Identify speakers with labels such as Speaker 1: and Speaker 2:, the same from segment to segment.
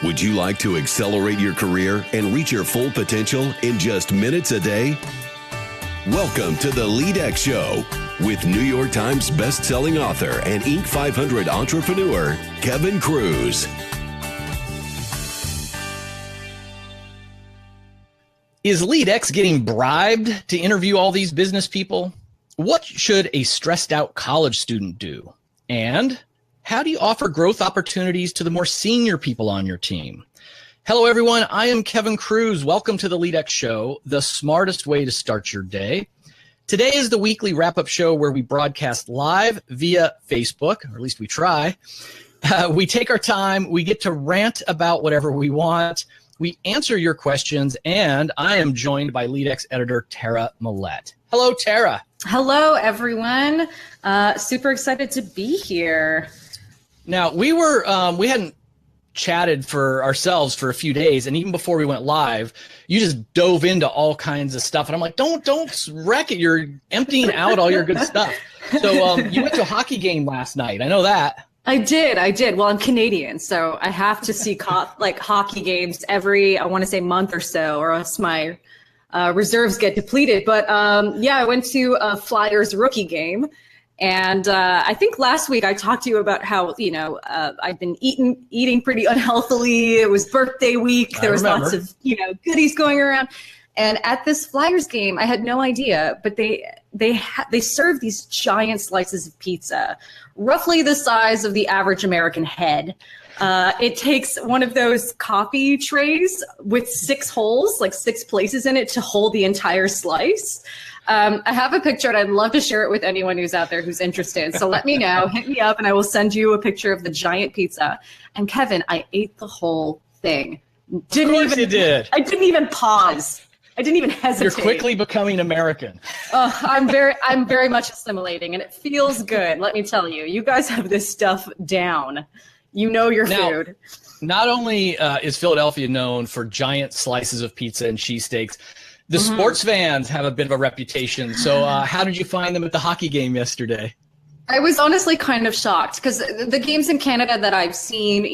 Speaker 1: Would you like to accelerate your career and reach your full potential in just minutes a day? Welcome to the LEADx Show with New York Times best-selling author and Inc. 500 entrepreneur, Kevin Kruse.
Speaker 2: Is LEADx getting bribed to interview all these business people? What should a stressed out college student do? And how do you offer growth opportunities to the more senior people on your team? Hello, everyone. I am Kevin Kruse. Welcome to the LEADx Show, the smartest way to start your day. Today is the weekly wrap-up show where we broadcast live via Facebook, or at least we try. We take our time. We get to rant about whatever we want. We answer your questions, and I am joined by LEADx editor Tara Millette. Hello, Tara.
Speaker 3: Hello, everyone. Super excited to be here.
Speaker 2: Now, we hadn't chatted for ourselves for a few days, and even before we went live, you just dove into all kinds of stuff, and I'm like, don't wreck it. You're emptying out all your good stuff. So you went to a hockey game last night. I know that.
Speaker 3: I did. Well, I'm Canadian, so I have to see hockey games every, I want to say, month or so, or else my reserves get depleted. But I went to a Flyers rookie game. And I think last week I talked to you about how, I've been eating pretty unhealthily. It was birthday week. There was lots of, goodies going around. And at this Flyers game, I had no idea, but they serve these giant slices of pizza, roughly the size of the average American head. It takes one of those coffee trays with 6 holes, like 6 places in it to hold the entire slice. I have a picture, and I'd love to share it with anyone who's out there who's interested. So let me know, hit me up, and I will send you a picture of the giant pizza. And Kevin, I ate the whole thing.
Speaker 2: Of course you did.
Speaker 3: I didn't even pause. I didn't even hesitate.
Speaker 2: You're quickly becoming American.
Speaker 3: I'm very much assimilating, and it feels good. Let me tell you, you guys have this stuff down. You know your food.
Speaker 2: Not only is Philadelphia known for giant slices of pizza and cheesesteaks, the sports fans have a bit of a reputation. So how did you find them at the hockey game yesterday?
Speaker 3: I was honestly kind of shocked because the games in Canada that I've seen,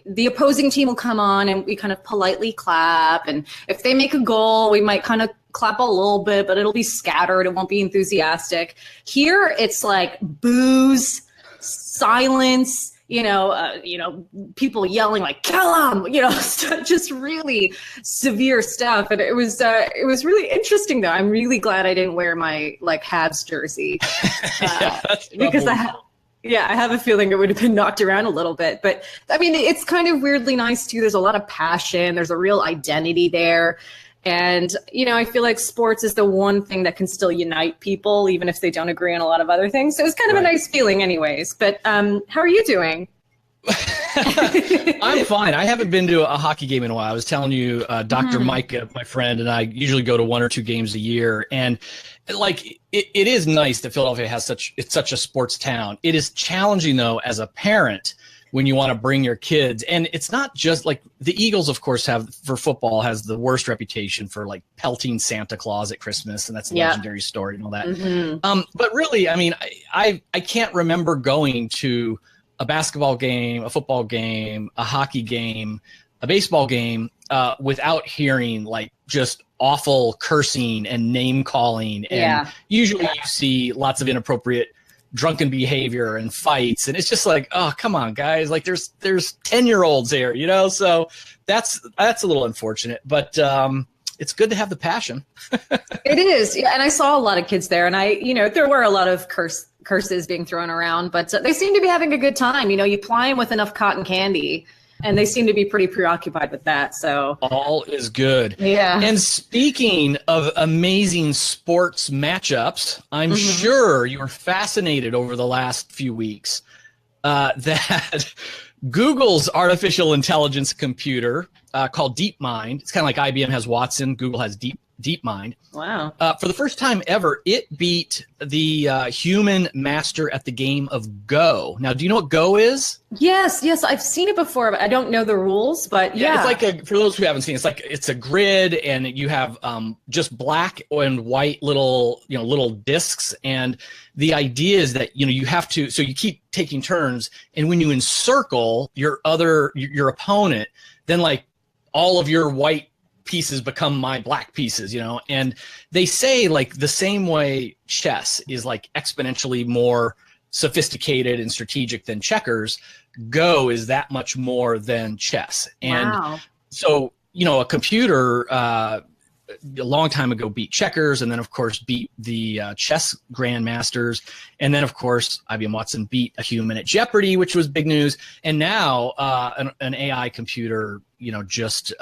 Speaker 3: the opposing team will come on and we kind of politely clap. And if they make a goal, we might kind of clap a little bit, but it'll be scattered. It won't be enthusiastic. Here, it's like boos, silence, people yelling like "kill him," just really severe stuff. And it was really interesting though. I'm really glad I didn't wear my Habs jersey because I have a feeling it would have been knocked around a little bit. But I mean, it's kind of weirdly nice too. There's a lot of passion. There's a real identity there. And, I feel like sports is the one thing that can still unite people, even if they don't agree on a lot of other things. So it's kind of a nice feeling anyways. But how are you doing?
Speaker 2: I'm fine. I haven't been to a hockey game in a while. I was telling you, Dr. Mike, my friend, and I usually go to 1 or 2 games a year. And it is nice that Philadelphia has such a sports town. It is challenging, though, as a parent, when you want to bring your kids. And it's not just like the Eagles, of course, for football has the worst reputation for pelting Santa Claus at Christmas. And that's a legendary story and all that. But really, I mean, I can't remember going to a basketball game, a football game, a hockey game, a baseball game without hearing just awful cursing and name calling. And usually you see lots of inappropriate drunken behavior and fights, and it's just oh, come on, guys, there's 10-year-olds here, so that's a little unfortunate, but it's good to have the passion.
Speaker 3: It is. Yeah, and I saw a lot of kids there, and there were a lot of curses being thrown around, but they seem to be having a good time. You ply them with enough cotton candy, and they seem to be pretty preoccupied with that. So
Speaker 2: all is good.
Speaker 3: Yeah.
Speaker 2: And speaking of amazing sports matchups, I'm sure you were fascinated over the last few weeks that Google's artificial intelligence computer called DeepMind, it's kind of like IBM has Watson, Google has DeepMind.
Speaker 3: Wow.
Speaker 2: For the first time ever, it beat the human master at the game of Go. Now, do you know what Go is?
Speaker 3: Yes, I've seen it before, but I don't know the rules. But yeah,
Speaker 2: it's like for those who haven't seen, it's a grid, and you have just black and white little discs, and the idea is that you have to, so you keep taking turns, and when you encircle your opponent, then like all of your white pieces become my black pieces, and they say like the same way chess is like exponentially more sophisticated and strategic than checkers, Go is that much more than chess. And
Speaker 3: wow.
Speaker 2: So, a computer a long time ago beat checkers, and then of course beat the chess grandmasters, and then of course IBM Watson beat a human at Jeopardy, which was big news. And now an AI computer, just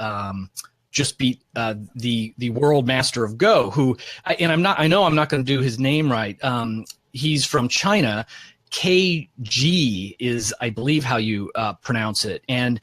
Speaker 2: beat the world master of Go, who, I know I'm not going to do his name right. He's from China. KG is, I believe, how you pronounce it, and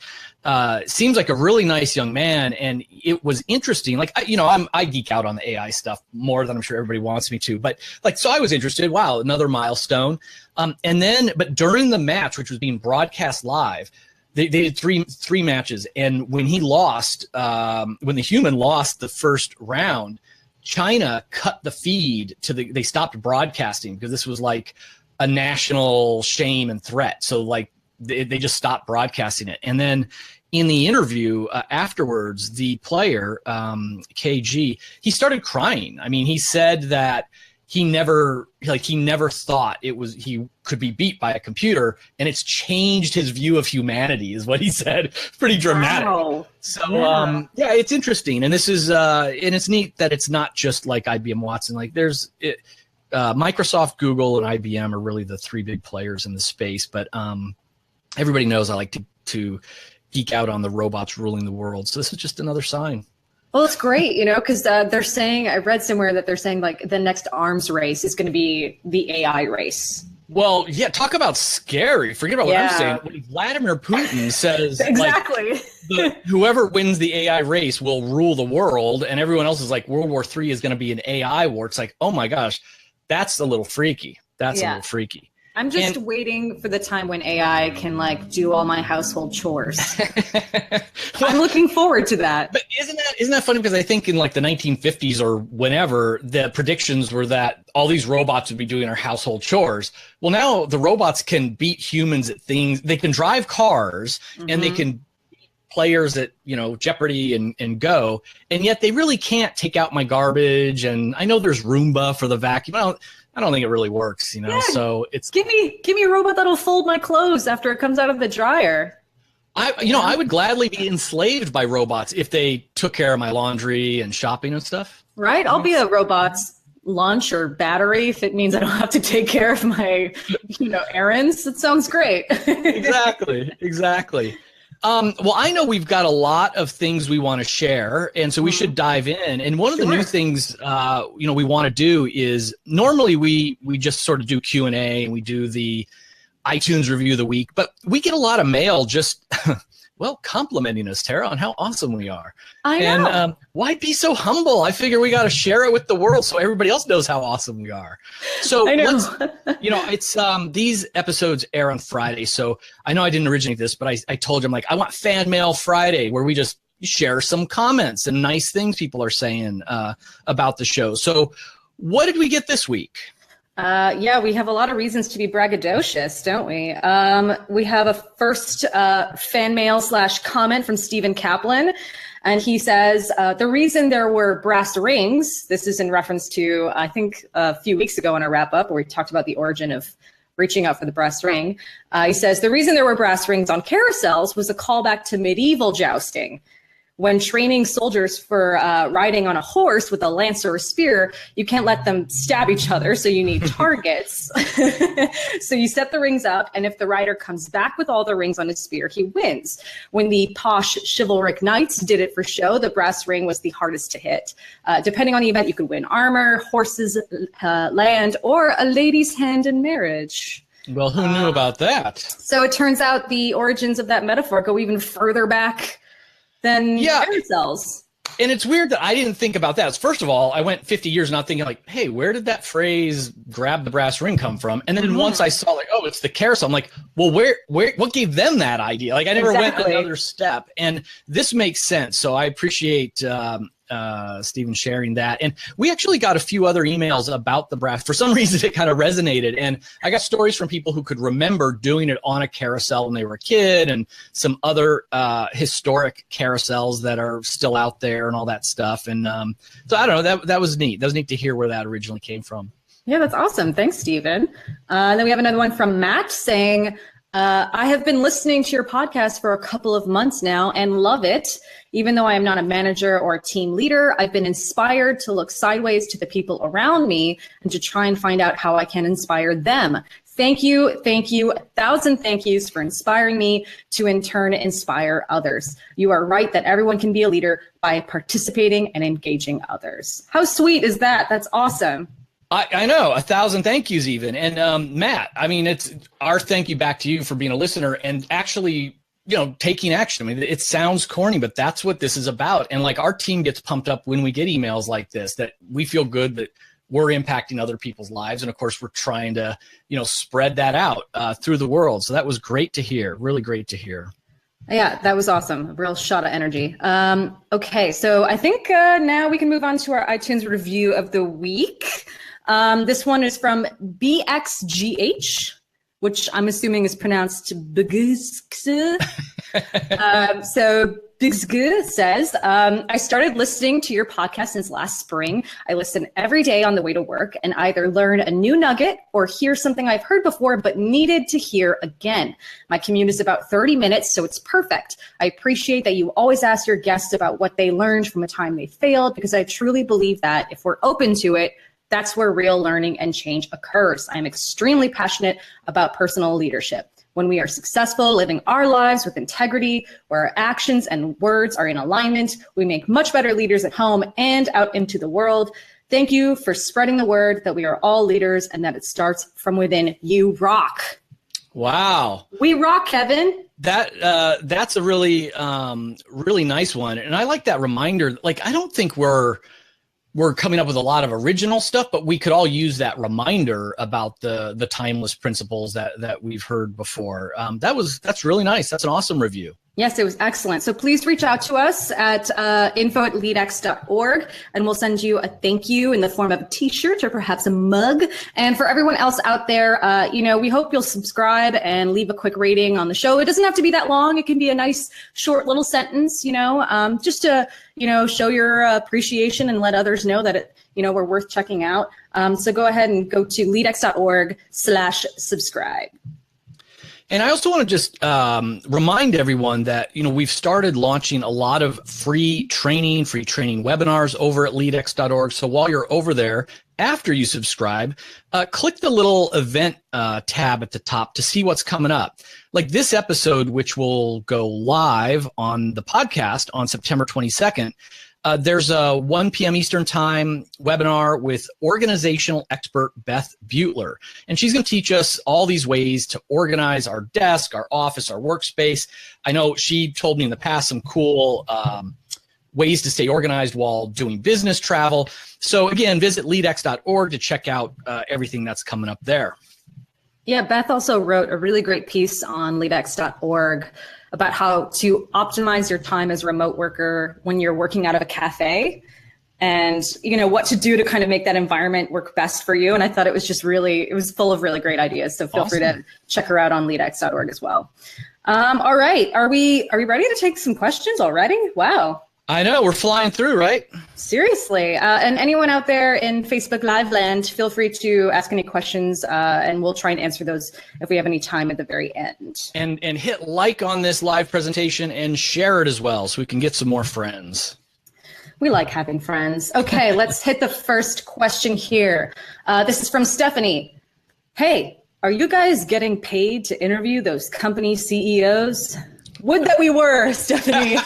Speaker 2: seems like a really nice young man. And it was interesting. Like, I geek out on the AI stuff more than I'm sure everybody wants me to, but so I was interested. Wow, another milestone. But during the match, which was being broadcast live, they did three matches, and when he lost, when the human lost the first round, China cut the feed they stopped broadcasting because this was like a national shame and threat. So like they just stopped broadcasting it. And then in the interview afterwards, the player, KG, he started crying. I mean, he said that he never thought he could be beat by a computer, and it's changed his view of humanity, is what he said. Pretty dramatic.
Speaker 3: Wow.
Speaker 2: So yeah, it's interesting, and this is and it's neat that it's not just like IBM Watson. Like Microsoft, Google, and IBM are really the three big players in the space. But everybody knows I like to geek out on the robots ruling the world. So this is just another sign.
Speaker 3: Well, it's great, because they're saying, I read somewhere that they're saying like the next arms race is going to be the AI race.
Speaker 2: Well, yeah, talk about scary. Forget about what I'm saying. When Vladimir Putin says
Speaker 3: exactly,
Speaker 2: whoever wins the AI race will rule the world, and everyone else is like, World War III is going to be an AI war. It's like, oh my gosh, that's a little freaky. A little freaky.
Speaker 3: I'm just waiting for the time when AI can like do all my household chores. I'm looking forward to that.
Speaker 2: But isn't that funny? Because I think in like the 1950s or whenever, the predictions were that all these robots would be doing our household chores. Well, now the robots can beat humans at things. They can drive cars, and they can beat players at Jeopardy and Go, and yet they really can't take out my garbage. And I know there's Roomba for the vacuum. I don't think it really works,
Speaker 3: Yeah,
Speaker 2: so it's
Speaker 3: give me a robot that'll fold my clothes after it comes out of the dryer.
Speaker 2: I would gladly be enslaved by robots if they took care of my laundry and shopping and stuff. Right?
Speaker 3: I'll be a robot's lunch or battery if it means I don't have to take care of my, errands. That sounds great.
Speaker 2: Exactly. Well, I know we've got a lot of things we want to share, and so we should dive in. And one of the new things, we want to do is normally we just sort of do Q&A, and we do the iTunes review of the week, but we get a lot of mail just, complimenting us, Tara, on how awesome we are.
Speaker 3: I know.
Speaker 2: And why be so humble? I figure we got to share it with the world so everybody else knows how awesome we are. So it's these episodes air on Friday. So I know I didn't originate this, but I told you, I'm like, I want Fan Mail Friday, where we just share some comments and nice things people are saying about the show. So what did we get this week?
Speaker 3: We have a lot of reasons to be braggadocious, don't we? We have a first fan mail / comment from Stephen Kaplan, and he says, the reason there were brass rings, this is in reference to, I think, a few weeks ago in our wrap-up where we talked about the origin of reaching out for the brass ring. He says, the reason there were brass rings on carousels was a callback to medieval jousting. When training soldiers for riding on a horse with a lance or a spear, you can't let them stab each other, so you need targets. So you set the rings up, and if the rider comes back with all the rings on his spear, he wins. When the posh chivalric knights did it for show, the brass ring was the hardest to hit. Depending on the event, you could win armor, horses, land, or a lady's hand in marriage.
Speaker 2: Well, who knew about that?
Speaker 3: So it turns out the origins of that metaphor go even further back than carousels.
Speaker 2: And it's weird that I didn't think about that. First of all, I went 50 years not thinking like, hey, where did that phrase grab the brass ring come from? And then once I saw like, oh, it's the carousel, I'm like, well, what gave them that idea? Like I never went another step. And this makes sense. So I appreciate Stephen sharing that. And we actually got a few other emails about the brass. For some reason, it kind of resonated. And I got stories from people who could remember doing it on a carousel when they were a kid, and some other historic carousels that are still out there and all that stuff. And so I don't know, that was neat. That was neat to hear where that originally came from.
Speaker 3: Yeah, that's awesome. Thanks, Stephen. Then we have another one from Matt saying, I have been listening to your podcast for a couple of months now and love it. Even though I am not a manager or a team leader, I've been inspired to look sideways to the people around me and to try and find out how I can inspire them. Thank you. 1,000 thank yous for inspiring me to in turn inspire others. You are right that everyone can be a leader by participating and engaging others. How sweet is that? That's awesome.
Speaker 2: I know, 1,000 thank yous even. And Matt, I mean, it's our thank you back to you for being a listener and actually, taking action. I mean, it sounds corny, but that's what this is about. And like our team gets pumped up when we get emails like this, that we feel good that we're impacting other people's lives. And of course, we're trying to, spread that out through the world. So that was great to hear. Really great to hear.
Speaker 3: Yeah, that was awesome. A real shot of energy. Okay, so I think now we can move on to our iTunes review of the week. This one is from BXGH, which I'm assuming is pronounced Bgz. So Bgz says, I started listening to your podcast since last spring. I listen every day on the way to work and either learn a new nugget or hear something I've heard before but needed to hear again. My commute is about 30 minutes, so it's perfect. I appreciate that you always ask your guests about what they learned from a time they failed, because I truly believe that if we're open to it, that's where real learning and change occurs. I'm extremely passionate about personal leadership. When we are successful living our lives with integrity, where our actions and words are in alignment, we make much better leaders at home and out into the world. Thank you for spreading the word that we are all leaders and that it starts from within. You rock.
Speaker 2: Wow.
Speaker 3: We rock, Kevin.
Speaker 2: That's a really, really nice one. And I like that reminder. Like, I don't think we're coming up with a lot of original stuff, but we could all use that reminder about the timeless principles that we've heard before. That's really nice. That's an awesome review.
Speaker 3: Yes, it was excellent. So please reach out to us at info@leadx.org, and we'll send you a thank you in the form of a t-shirt or perhaps a mug. And for everyone else out there, we hope you'll subscribe and leave a quick rating on the show. It doesn't have to be that long. It can be a nice short little sentence, just to, show your appreciation and let others know that we're worth checking out. So go ahead and go to leadx.org/subscribe.
Speaker 2: And I also want to just remind everyone that, we've started launching a lot of free training webinars over at leadx.org. So while you're over there, after you subscribe, click the little event tab at the top to see what's coming up. Like this episode, which will go live on the podcast on September 22nd, there's a 1 p.m. Eastern time webinar with organizational expert Beth Butler. And she's going to teach us all these ways to organize our desk, our office, our workspace. I know she told me in the past some cool ways to stay organized while doing business travel. So again, visit leadx.org to check out everything that's coming up there.
Speaker 3: Yeah, Beth also wrote a really great piece on leadx.org about how to optimize your time as a remote worker when you're working out of a cafe, and what to do to kind of make that environment work best for you. And I thought it was full of really great ideas. So feel free to check her out on leadx.org as well. All right, are we ready to take some questions already? Wow.
Speaker 2: I know, we're flying through, right?
Speaker 3: Seriously. And anyone out there in Facebook Live land, feel free to ask any questions, and we'll try and answer those if we have any time at the very end.
Speaker 2: And hit like on this live presentation and share it as well so we can get some more friends.
Speaker 3: We like having friends. Okay, let's hit the first question here. This is from Stephanie. Hey, are you guys getting paid to interview those company CEOs? Would that we were, Stephanie.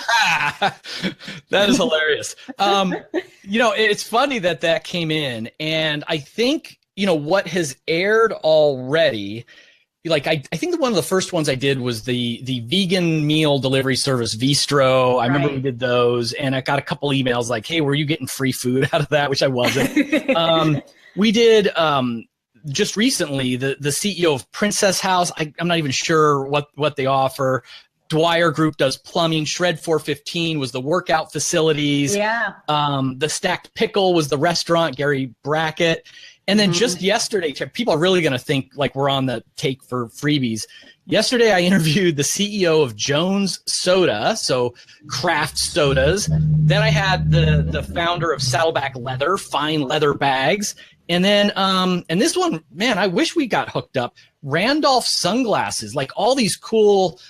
Speaker 2: That is hilarious. It's funny that came in, and I think, what has aired already, I think that one of the first ones I did was the vegan meal delivery service Vistro. I remember we did those, and I got a couple emails like, hey, were you getting free food out of that? Which I wasn't. We did just recently the CEO of Princess House. I'm not even sure what they offer. Dwyer Group does plumbing. Shred 415 was the workout facilities.
Speaker 3: Yeah.
Speaker 2: The Stacked Pickle was the restaurant, Gary Brackett. And then just yesterday, people are really going to think like we're on the take for freebies. Yesterday, I interviewed the CEO of Jones Soda, so craft sodas. Then I had the founder of Saddleback Leather, fine leather bags. And then, and this one, man, I wish we got hooked up. Randolph Sunglasses, like all these cool,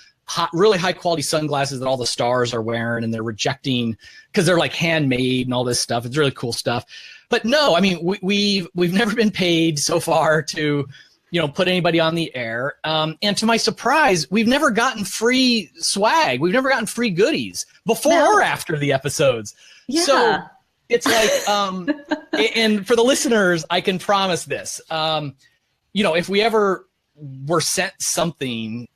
Speaker 2: really high quality sunglasses that all the stars are wearing, and they're rejecting because they're like handmade and all this stuff. It's really cool stuff. But no, I mean, we've never been paid so far to, put anybody on the air. And to my surprise, we've never gotten free swag. We've never gotten free goodies before or after the episodes. Yeah. So it's like, and for the listeners, I can promise this, if we ever were sent something,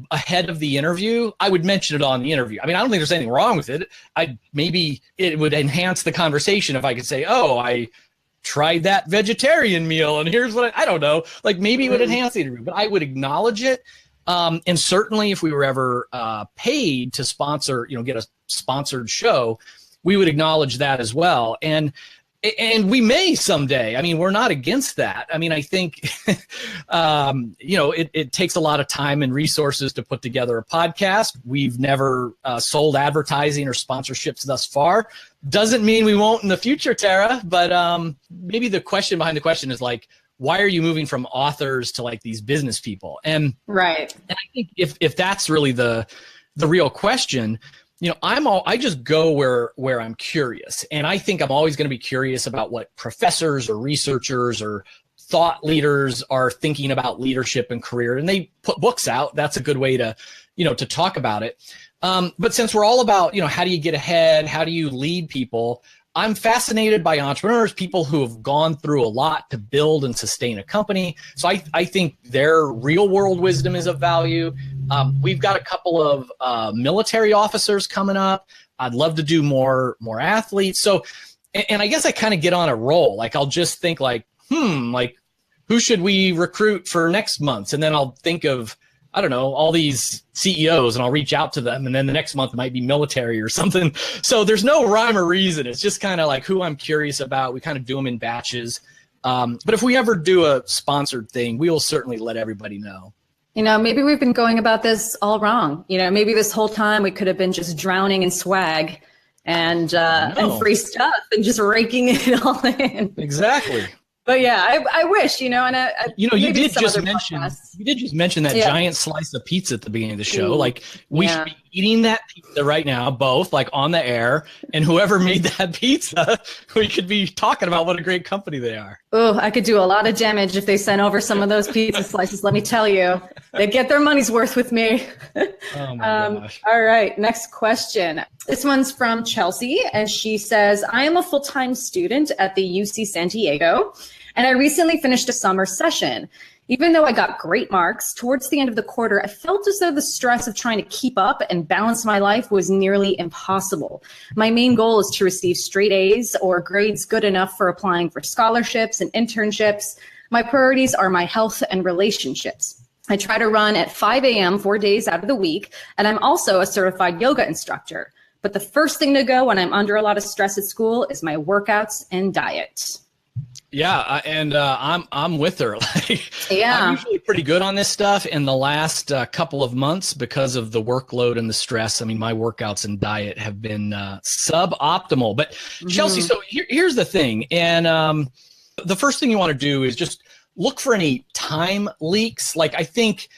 Speaker 2: ahead of the interview, I would mention it on the interview. I mean, I don't think there's anything wrong with it. Maybe it would enhance the conversation if I could say, oh, I tried that vegetarian meal and here's what I don't know. Like maybe it would enhance the interview, but I would acknowledge it. And certainly if we were ever paid to sponsor, get a sponsored show, we would acknowledge that as well. And we may someday. I mean, we're not against that. I mean, I think, it takes a lot of time and resources to put together a podcast. We've never sold advertising or sponsorships thus far. Doesn't mean we won't in the future, Tara. But maybe the question behind the question is like, why are you moving from authors to like these business people? And I think if that's really the real question, I just go where I'm curious. And I think I'm always going to be curious about what professors or researchers or thought leaders are thinking about leadership and career. And they put books out. That's a good way to, to talk about it. But since we're all about, how do you get ahead? How do you lead people? I'm fascinated by entrepreneurs, people who have gone through a lot to build and sustain a company. So I think their real world wisdom is of value. We've got a couple of military officers coming up. I'd love to do more athletes. So, and I guess I kind of get on a roll. Like I'll just think like, who should we recruit for next month? And then I'll think of, I don't know, all these CEOs and I'll reach out to them. And then the next month it might be military or something. So there's no rhyme or reason. It's just kind of like who I'm curious about. We kind of do them in batches. But if we ever do a sponsored thing, we will certainly let everybody know.
Speaker 3: Maybe we've been going about this all wrong. Maybe this whole time we could have been just drowning in swag and free stuff and just raking it all in.
Speaker 2: Exactly.
Speaker 3: But yeah, I wish, and
Speaker 2: you did just mention that giant slice of pizza at the beginning of the show. Like we should be eating that pizza right now, both like on the air, and whoever made that pizza, we could be talking about what a great company they are.
Speaker 3: Oh, I could do a lot of damage if they sent over some of those pizza slices. Let me tell you, they get their money's worth with me.
Speaker 2: Oh my gosh.
Speaker 3: All right, next question. This one's from Chelsea, and she says, I am a full-time student at the UC San Diego, and I recently finished a summer session. Even though I got great marks, towards the end of the quarter, I felt as though the stress of trying to keep up and balance my life was nearly impossible. My main goal is to receive straight A's or grades good enough for applying for scholarships and internships. My priorities are my health and relationships. I try to run at 5 a.m. 4 days out of the week, and I'm also a certified yoga instructor. But the first thing to go when I'm under a lot of stress at school is my workouts and diet.
Speaker 2: Yeah, and I'm with her. I'm usually pretty good on this stuff. In the last couple of months, because of the workload and the stress, I mean, my workouts and diet have been suboptimal. But Chelsea, so here's the thing. And the first thing you want to do is just look for any time leaks. Like I think,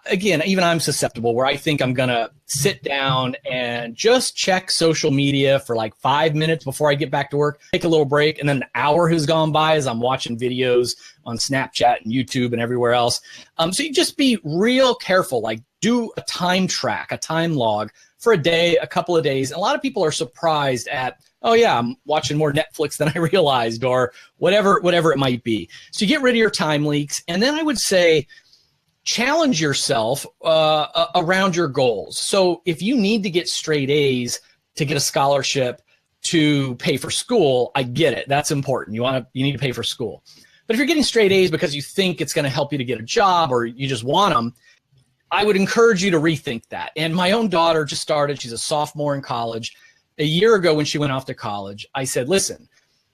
Speaker 2: again, even I'm susceptible where I think I'm going to sit down and just check social media for like 5 minutes before I get back to work, take a little break, and then an hour has gone by as I'm watching videos on Snapchat and YouTube and everywhere else. So you just be real careful, like do a time track, a time log for a day, a couple of days. And a lot of people are surprised at, oh yeah, I'm watching more Netflix than I realized, or whatever it might be. So you get rid of your time leaks. And then I would say, challenge yourself around your goals. So if you need to get straight A's to get a scholarship to pay for school, I get it. That's important. You need to pay for school. But if you're getting straight A's because you think it's going to help you to get a job or you just want them, I would encourage you to rethink that. And my own daughter just started. She's a sophomore in college. A year ago when she went off to college, I said, listen,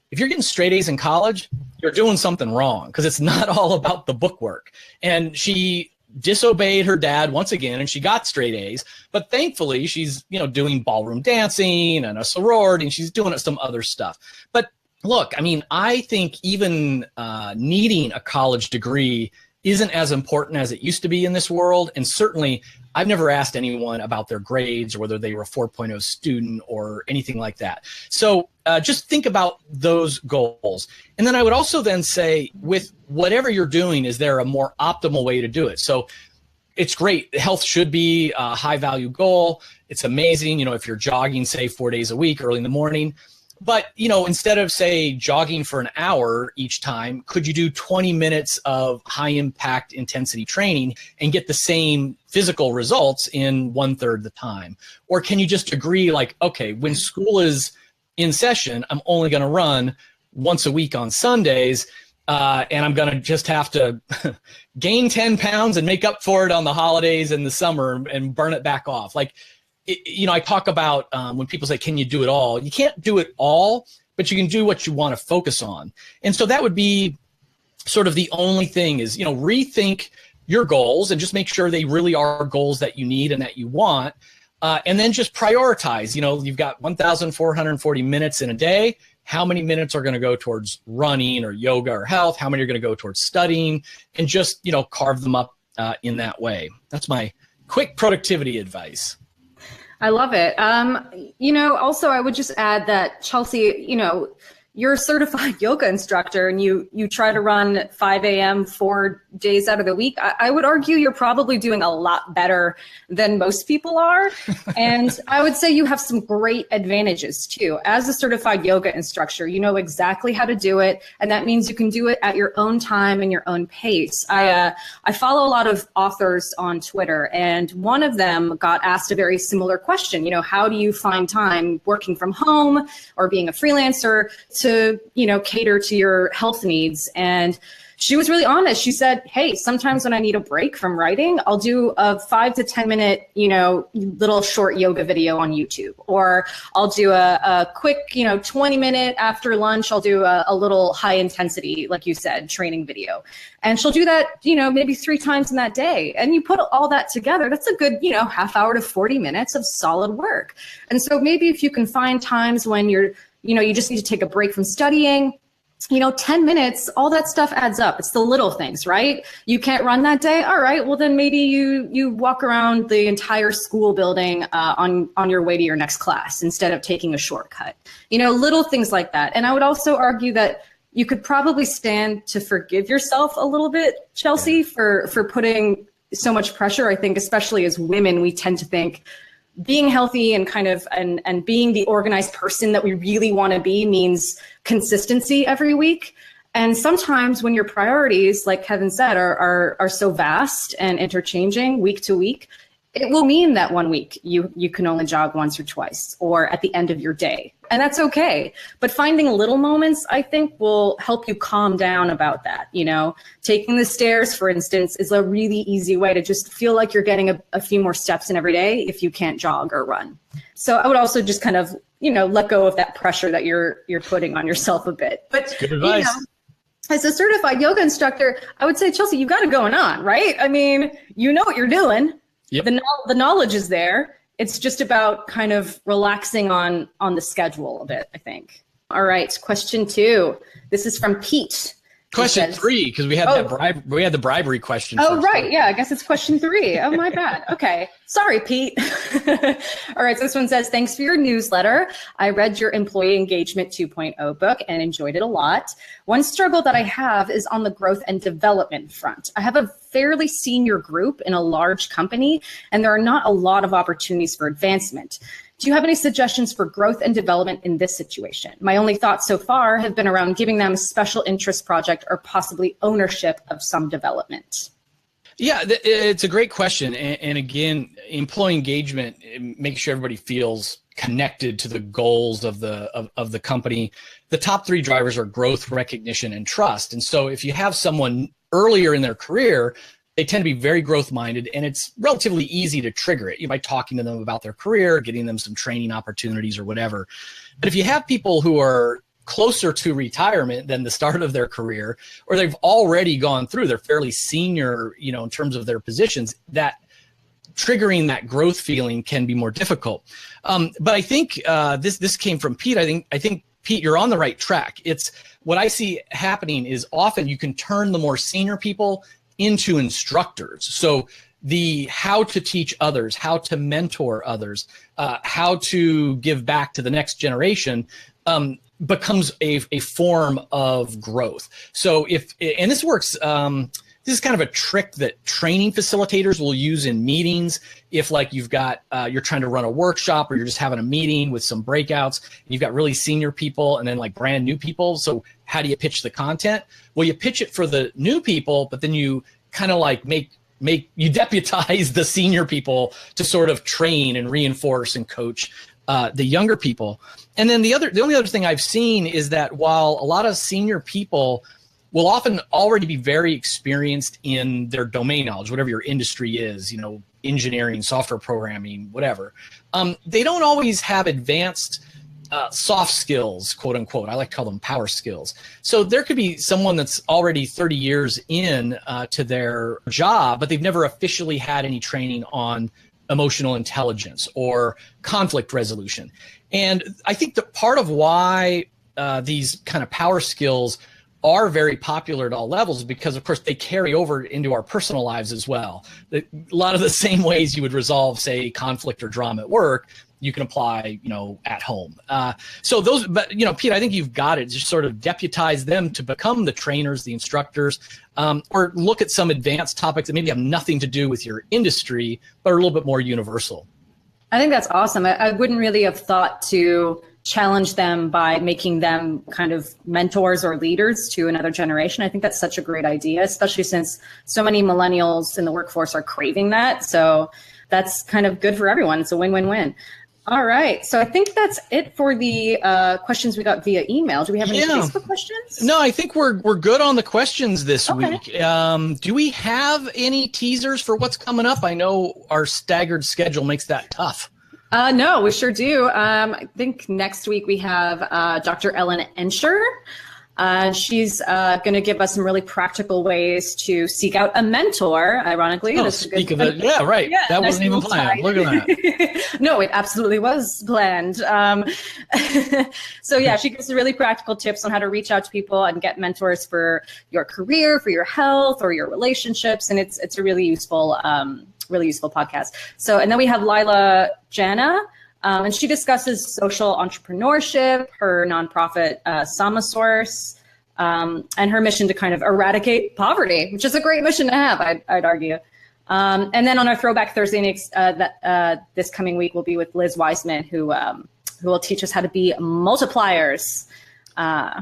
Speaker 2: if you're getting straight A's in college, you're doing something wrong because it's not all about the bookwork. And she disobeyed her dad once again, and she got straight A's. But thankfully, she's doing ballroom dancing and a sorority, and she's doing some other stuff. But look, I mean, I think even needing a college degree isn't as important as it used to be in this world. And certainly, I've never asked anyone about their grades or whether they were a 4.0 student or anything like that. So just think about those goals. And then I would also then say, with whatever you're doing, is there a more optimal way to do it? So it's great. Health should be a high value goal. It's amazing, if you're jogging, say 4 days a week, early in the morning. But, instead of, say, jogging for an hour each time, could you do 20 minutes of high impact intensity training and get the same physical results in 1/3 the time? Or can you just agree, like, okay, when school is in session, I'm only going to run once a week on Sundays, and I'm going to just have to gain 10 pounds and make up for it on the holidays and the summer and burn it back off. Like, I talk about when people say, can you do it all? You can't do it all, but you can do what you want to focus on. And so that would be sort of the only thing is, rethink your goals and just make sure they really are goals that you need and that you want. And then just prioritize. You've got 1,440 minutes in a day. How many minutes are going to go towards running or yoga or health? How many are going to go towards studying? And just, carve them up in that way. That's my quick productivity advice.
Speaker 3: I love it. Also, I would just add that, Chelsea, you're a certified yoga instructor and you try to run 5 a.m. 4 days out of the week. I would argue you're probably doing a lot better than most people are. And I would say you have some great advantages too. As a certified yoga instructor, you know exactly how to do it. And that means you can do it at your own time and your own pace. I follow a lot of authors on Twitter, and one of them got asked a very similar question. How do you find time working from home or being a freelancer to, cater to your health needs? And she was really honest. She said, hey, sometimes when I need a break from writing, I'll do a 5 to 10 minute, little short yoga video on YouTube, or I'll do a quick, 20 minute after lunch, I'll do a little high intensity, like you said, training video. And she'll do that, maybe 3 times in that day. And you put all that together, that's a good, half hour to 40 minutes of solid work. And so maybe if you can find times when you just need to take a break from studying, 10 minutes, all that stuff adds up. It's the little things, right? You can't run that day. All right, well then maybe you walk around the entire school building on your way to your next class instead of taking a shortcut. Little things like that. And I would also argue that you could probably stand to forgive yourself a little bit, Chelsea, for putting so much pressure. I think especially as women, we tend to think being healthy and and being the organized person that we really want to be means consistency every week. And sometimes when your priorities, like Kevin said, are so vast and interchanging week to week, it will mean that one week you can only jog once or twice, or at the end of your day. And that's okay. But finding little moments, I think, will help you calm down about that. Taking the stairs, for instance, is a really easy way to just feel like you're getting a few more steps in every day if you can't jog or run. So I would also just kind of, let go of that pressure that you're putting on yourself a bit. But
Speaker 2: good advice.
Speaker 3: As a certified yoga instructor, I would say, Chelsea, you've got it going on, right? I mean, you know what you're doing. Yep. The knowledge is there. It's just about kind of relaxing on the schedule a bit, I think. All right, question 2. This is from Pete.
Speaker 2: Question 3, because we had we had the bribery question.
Speaker 3: Oh, right. Yeah, I guess it's question 3. Oh, my bad. Okay. Sorry, Pete. All right. So this one says, thanks for your newsletter. I read your Employee Engagement 2.0 book and enjoyed it a lot. One struggle that I have is on the growth and development front. I have a fairly senior group in a large company, and there are not a lot of opportunities for advancement. Do you have any suggestions for growth and development in this situation? My only thoughts so far have been around giving them a special interest project or possibly ownership of some development.
Speaker 2: Yeah, it's a great question. And again, employee engagement, make sure everybody feels connected to the goals of the company. The top three drivers are growth, recognition, and trust. And so if you have someone earlier in their career, they tend to be very growth minded, and it's relatively easy to trigger it by talking to them about their career, getting them some training opportunities or whatever. But if you have people who are closer to retirement than the start of their career, or they've already gone through, they're fairly senior, in terms of their positions, that triggering that growth feeling can be more difficult. But I think this came from Pete. I think Pete, you're on the right track. It's what I see happening is often you can turn the more senior people into instructors. So the how to teach others, how to mentor others, how to give back to the next generation becomes a form of growth. So and this works, this is kind of a trick that training facilitators will use in meetings. If like you've got, you're trying to run a workshop or you're just having a meeting with some breakouts, and you've got really senior people and then like brand new people. So how do you pitch the content? Well, you pitch it for the new people, but then you kind of like you deputize the senior people to sort of train and reinforce and coach the younger people. And then the only other thing I've seen is that while a lot of senior people will often already be very experienced in their domain knowledge, whatever your industry is, engineering, software programming, whatever, they don't always have advanced soft skills, quote unquote. I like to call them power skills. So there could be someone that's already 30 years in to their job, but they've never officially had any training on emotional intelligence or conflict resolution. And I think that part of why these kind of power skills are very popular at all levels because, of course, they carry over into our personal lives as well. A lot of the same ways you would resolve, say, conflict or drama at work, you can apply, at home. So those, but, Pete, I think you've got it. Just sort of deputize them to become the trainers, the instructors, or look at some advanced topics that maybe have nothing to do with your industry, but are a little bit more universal.
Speaker 3: I think that's awesome. I wouldn't really have thought to challenge them by making them kind of mentors or leaders to another generation. I think that's such a great idea, especially since so many millennials in the workforce are craving that. So that's kind of good for everyone. It's a win-win-win. All right. So I think that's it for the questions we got via email. Do we have any Facebook questions?
Speaker 2: No, I think we're good on the questions this week. Do we have any teasers for what's coming up? I know our staggered schedule makes that tough.
Speaker 3: No, we sure do. I think next week we have Dr. Ellen Enscher. She's going to give us some really practical ways to seek out a mentor, ironically.
Speaker 2: Oh, speak of it. Yeah, right. Yeah, that wasn't even planned. Look at that.
Speaker 3: No, it absolutely was planned. So yeah, she gives really practical tips on how to reach out to people and get mentors for your career, for your health, or your relationships. And it's a really useful podcast. So, and then we have Lila Jana. And she discusses social entrepreneurship, her nonprofit Samasource, and her mission to kind of eradicate poverty, which is a great mission to have, I'd argue. And then on our Throwback Thursday this coming week, we'll be with Liz Wiseman, who will teach us how to be multipliers,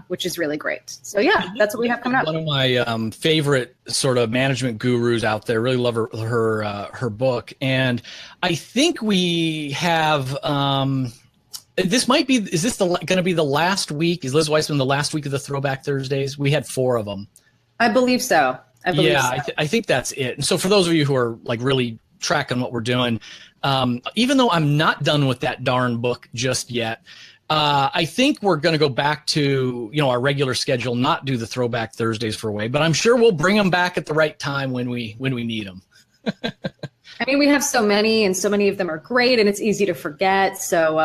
Speaker 3: which is really great. So yeah, that's what we have coming up.
Speaker 2: One of my favorite sort of management gurus out there. Really love her book, and I think we have. Is this going to be the last week? Is Liz Wiseman the last week of the Throwback Thursdays? We had 4 of them.
Speaker 3: I believe so.
Speaker 2: I think that's it. And so for those of you who are like really tracking what we're doing, even though I'm not done with that darn book just yet. I think we're going to go back to, our regular schedule, not do the Throwback Thursdays for a way, but I'm sure we'll bring them back at the right time when we need them.
Speaker 3: I mean, we have so many, and so many of them are great, and it's easy to forget. So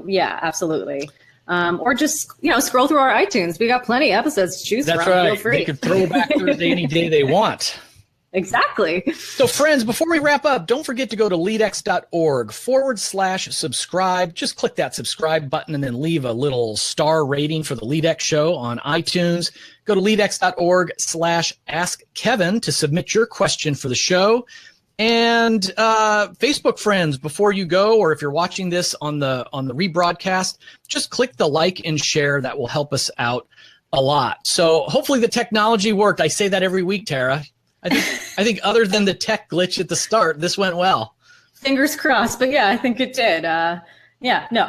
Speaker 3: yeah, absolutely. Or just, scroll through our iTunes. We got plenty of episodes to choose from.
Speaker 2: That's right.
Speaker 3: Feel free.
Speaker 2: They can throw back Thursday any day they want.
Speaker 3: Exactly.
Speaker 2: So friends, before we wrap up, don't forget to go to leadx.org/subscribe. Just click that subscribe button and then leave a little star rating for the LEADx show on iTunes. Go to leadx.org/askkevin to submit your question for the show. And Facebook friends, before you go, or if you're watching this on the rebroadcast, just click the like and share. That will help us out a lot. So hopefully the technology worked. I say that every week, Tara. I think other than the tech glitch at the start, this went well.
Speaker 3: Fingers crossed, but yeah, I think it did. I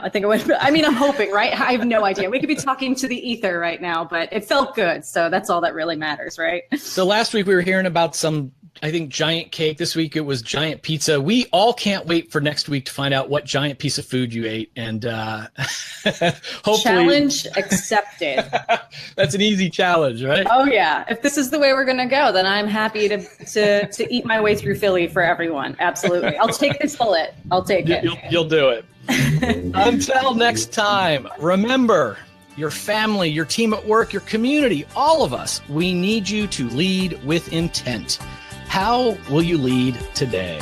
Speaker 3: think it went. I mean, I'm hoping, right? I have no idea. We could be talking to the ether right now, but it felt good, so that's all that really matters, right?
Speaker 2: So last week we were hearing about some, I think, giant cake. This week it was giant pizza. We all can't wait for next week to find out what giant piece of food you ate, and hopefully
Speaker 3: challenge accepted.
Speaker 2: That's an easy challenge, right?
Speaker 3: Oh yeah, if this is the way we're gonna go, then I'm happy to eat my way through Philly for everyone. Absolutely, I'll take this bullet. I'll take it.
Speaker 2: You'll do it. Until next time, remember, your family, your team at work, your community, all of us, we need you to lead with intent. How will you lead today?